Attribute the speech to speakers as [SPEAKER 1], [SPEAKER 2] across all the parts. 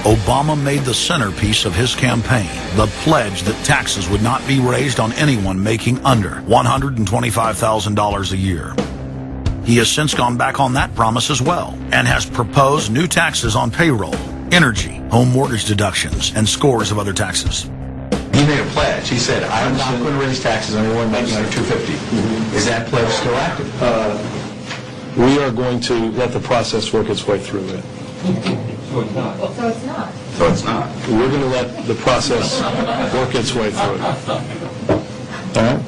[SPEAKER 1] Obama made the centerpiece of his campaign the pledge that taxes would not be raised on anyone making under $125,000 a year. He has since gone back on that promise as well and has proposed new taxes on payroll, energy, home mortgage deductions, and scores of other taxes.
[SPEAKER 2] He made a pledge. He said, I'm not going to raise taxes on anyone making under $250,000. Is that pledge still active?
[SPEAKER 3] We are going to let the process work its way through it.
[SPEAKER 2] So it's not.
[SPEAKER 4] So it's not.
[SPEAKER 2] So it's not.
[SPEAKER 3] We're going to let the process work its way through it. All right?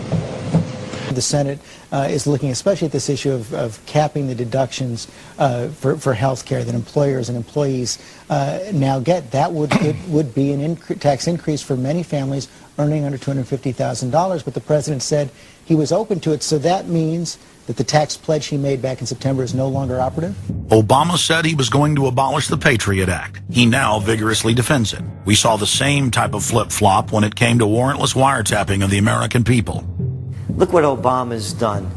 [SPEAKER 5] The Senate is looking especially at this issue of capping the deductions for health care that employers and employees now get. That would be an tax increase for many families earning under $250,000, but the president said he was open to it, so that means that the tax pledge he made back in September is no longer operative?
[SPEAKER 1] Obama said he was going to abolish the Patriot Act. He now vigorously defends it. We saw the same type of flip-flop when it came to warrantless wiretapping of the American people.
[SPEAKER 6] Look what Obama's done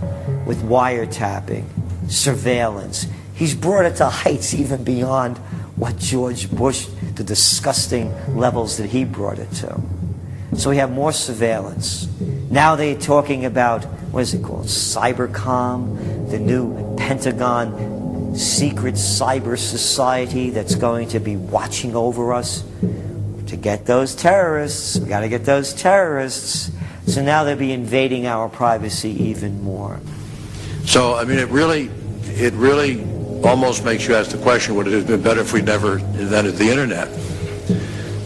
[SPEAKER 6] with wiretapping, surveillance. He's brought it to heights even beyond what George Bush, the disgusting levels that he brought it to. So we have more surveillance. Now they're talking about, what is it called, Cybercom, the new Pentagon secret cyber society that's going to be watching over us. To get those terrorists, we got to get those terrorists. So now they'll be invading our privacy even more.
[SPEAKER 7] So, I mean, it really almost makes you ask the question, would it have been better if we never invented the internet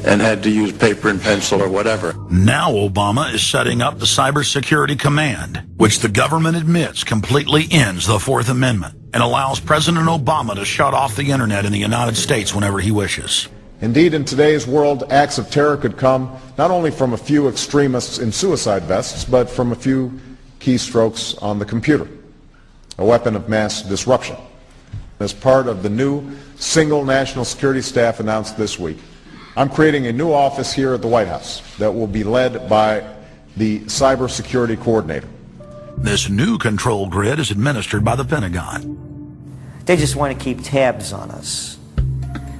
[SPEAKER 7] and had to use paper and pencil or whatever?
[SPEAKER 1] Now Obama is setting up the Cybersecurity Command, which the government admits completely ends the Fourth Amendment and allows President Obama to shut off the internet in the United States whenever he wishes.
[SPEAKER 8] Indeed, in today's world, acts of terror could come not only from a few extremists in suicide vests, but from a few keystrokes on the computer, a weapon of mass disruption. As part of the new single national security staff announced this week, I'm creating a new office here at the White House that will be led by the cybersecurity coordinator.
[SPEAKER 1] This new control grid is administered by the Pentagon.
[SPEAKER 6] They just want to keep tabs on us.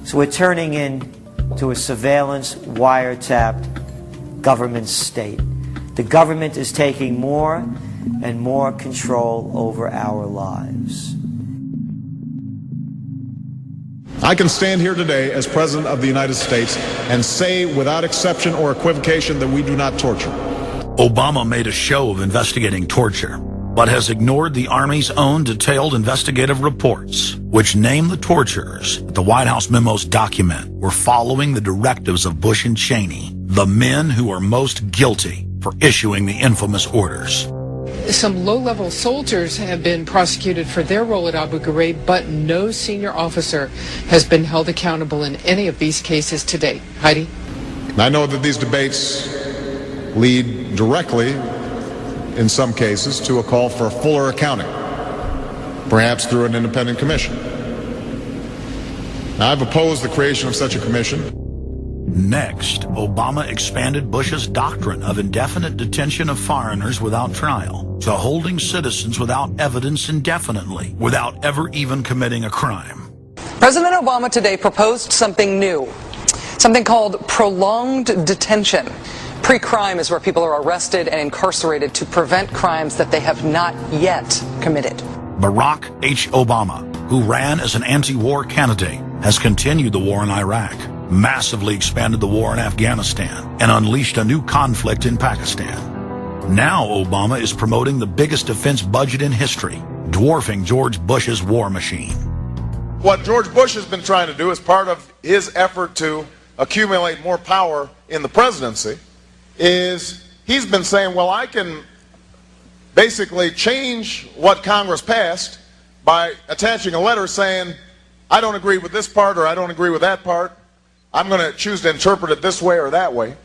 [SPEAKER 6] So we're turning into a surveillance, wiretapped government state. The government is taking more and more control over our lives.
[SPEAKER 8] I can stand here today as President of the United States and say without exception or equivocation that we do not torture.
[SPEAKER 1] Obama made a show of investigating torture, but has ignored the Army's own detailed investigative reports, which name the torturers that the White House memos document were following the directives of Bush and Cheney, the men who are most guilty for issuing the infamous orders.
[SPEAKER 9] Some low-level soldiers have been prosecuted for their role at Abu Ghraib, but no senior officer has been held accountable in any of these cases to date. Heidi?
[SPEAKER 8] I know that these debates lead directly, in some cases, to a call for a fuller accounting, perhaps through an independent commission. Now, I've opposed the creation of such a commission.
[SPEAKER 1] Next, Obama expanded Bush's doctrine of indefinite detention of foreigners without trial to holding citizens without evidence indefinitely, without ever even committing a crime.
[SPEAKER 10] President Obama today proposed something new, something called prolonged detention. Pre-crime is where people are arrested and incarcerated to prevent crimes that they have not yet committed.
[SPEAKER 1] Barack H. Obama, who ran as an anti-war candidate, has continued the war in Iraq, massively expanded the war in Afghanistan, and unleashed a new conflict in Pakistan. Now Obama is promoting the biggest defense budget in history, dwarfing George Bush's war machine.
[SPEAKER 11] What George Bush has been trying to do as part of his effort to accumulate more power in the presidency is he's been saying, well, I can basically change what Congress passed by attaching a letter saying, I don't agree with this part or I don't agree with that part. I'm going to choose to interpret it this way or that way.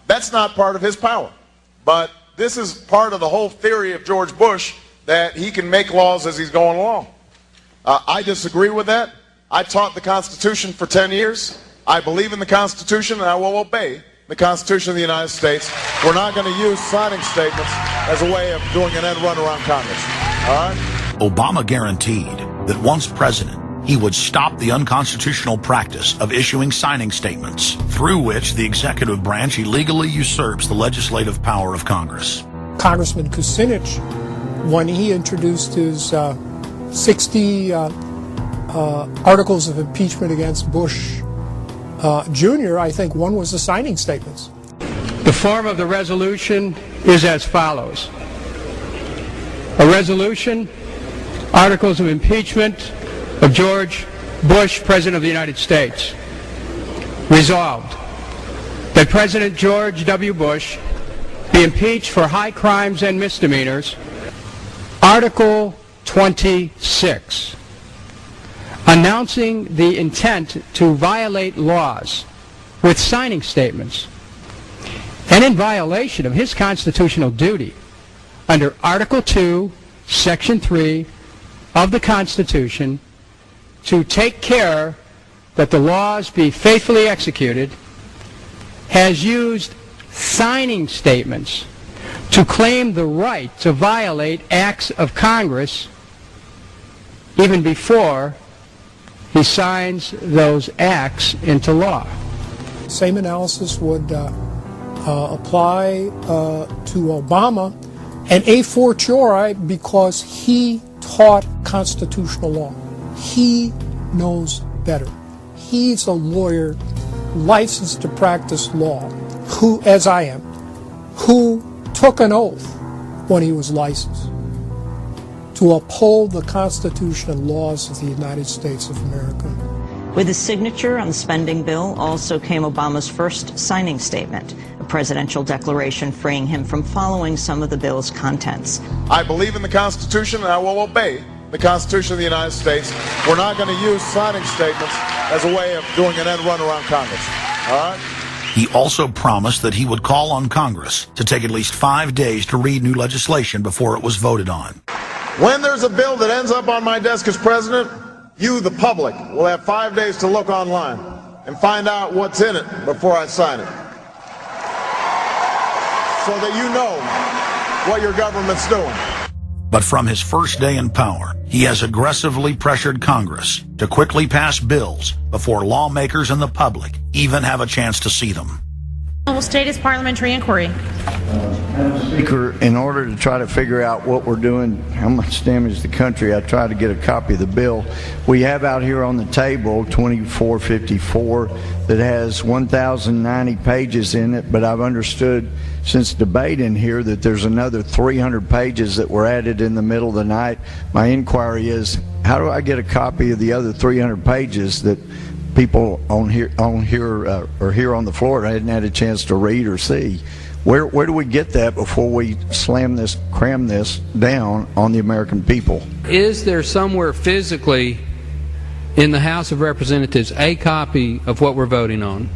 [SPEAKER 11] That's not part of his power. But this is part of the whole theory of George Bush, that he can make laws as he's going along. I disagree with that. I taught the Constitution for 10 years. I believe in the Constitution, and I will obey the Constitution of the United States. We're not going to use signing statements as a way of doing an end run around Congress. All right?
[SPEAKER 1] Obama guaranteed that once president, He would stop the unconstitutional practice of issuing signing statements, through which the executive branch illegally usurps the legislative power of Congress.
[SPEAKER 4] Congressman Kucinich, when he introduced his 60 articles of impeachment against Bush Jr., I think one was the signing statements.
[SPEAKER 12] The form of the resolution is as follows. A resolution, articles of impeachment of George Bush, President of the United States. Resolved, that President George W. Bush be impeached for high crimes and misdemeanors. Article 26, announcing the intent to violate laws with signing statements, and in violation of his constitutional duty under Article 2, Section 3 of the Constitution, to take care that the laws be faithfully executed, has used signing statements to claim the right to violate acts of Congress even before he signs those acts into law.
[SPEAKER 4] Same analysis would apply to Obama, and a fortiori because he taught constitutional law. He knows better. He's a lawyer licensed to practice law, who, as I am, who took an oath when he was licensed to uphold the Constitution and laws of the United States of America.
[SPEAKER 13] With his signature on the spending bill also came Obama's first signing statement, a presidential declaration freeing him from following some of the bill's contents.
[SPEAKER 11] I believe in the Constitution and I will obey the Constitution of the United States. We're not going to use signing statements as a way of doing an end run around Congress. All right?
[SPEAKER 1] He also promised that he would call on Congress to take at least 5 days to read new legislation before it was voted on.
[SPEAKER 11] When there's a bill that ends up on my desk as president, you, the public, will have 5 days to look online and find out what's in it before I sign it, so that you know what your government's doing.
[SPEAKER 1] But from his first day in power, he has aggressively pressured Congress to quickly pass bills before lawmakers and the public even have a chance to see them.
[SPEAKER 14] Will state his parliamentary inquiry.
[SPEAKER 15] Speaker, in order to try to figure out what we're doing, how much damage to the country, I tried to get a copy of the bill. We have out here on the table 2454 that has 1,090 pages in it, but I've understood since debate in here that there's another 300 pages that were added in the middle of the night. My inquiry is, how do I get a copy of the other 300 pages that people on here or here on the floor hadn't had a chance to read or see? Where do we get that before we cram this down on the American people?
[SPEAKER 12] Is there somewhere physically in the House of Representatives a copy of what we're voting on?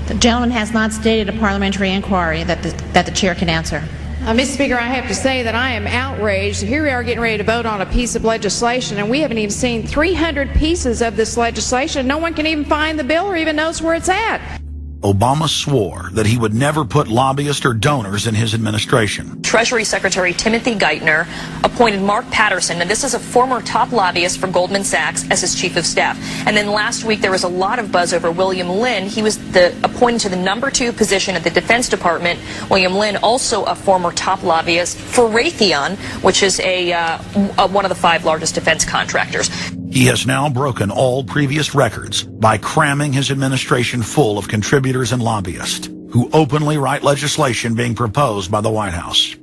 [SPEAKER 14] The gentleman has not stated a parliamentary inquiry that the chair can answer.
[SPEAKER 16] Mr. Speaker, I have to say that I am outraged. Here we are getting ready to vote on a piece of legislation, and we haven't even seen 300 pieces of this legislation. No one can even find the bill or even knows where it's at.
[SPEAKER 1] Obama swore that he would never put lobbyists or donors in his administration.
[SPEAKER 17] Treasury Secretary Timothy Geithner appointed Mark Patterson, and this is a former top lobbyist for Goldman Sachs, as his chief of staff. And then last week there was a lot of buzz over William Lynn. He was appointed to the #2 position at the Defense Department. William Lynn, also a former top lobbyist for Raytheon, which is one of the 5 largest defense contractors.
[SPEAKER 1] He has now broken all previous records by cramming his administration full of contributors and lobbyists who openly write legislation being proposed by the White House.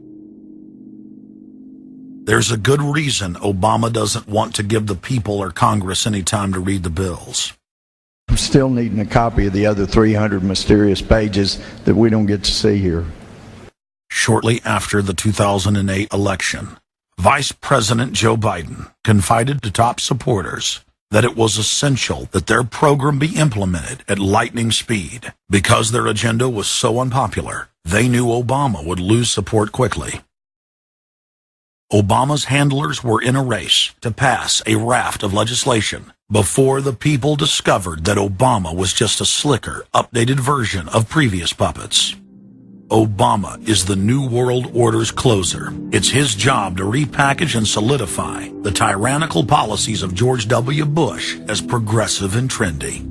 [SPEAKER 1] There's a good reason Obama doesn't want to give the people or Congress any time to read the bills.
[SPEAKER 15] I'm still needing a copy of the other 300 mysterious pages that we don't get to see here.
[SPEAKER 1] Shortly after the 2008 election, Vice President Joe Biden confided to top supporters that it was essential that their program be implemented at lightning speed. Because their agenda was so unpopular, they knew Obama would lose support quickly. Obama's handlers were in a race to pass a raft of legislation before the people discovered that Obama was just a slicker, updated version of previous puppets. Obama is the New World Order's closer. It's his job to repackage and solidify the tyrannical policies of George W. Bush as progressive and trendy.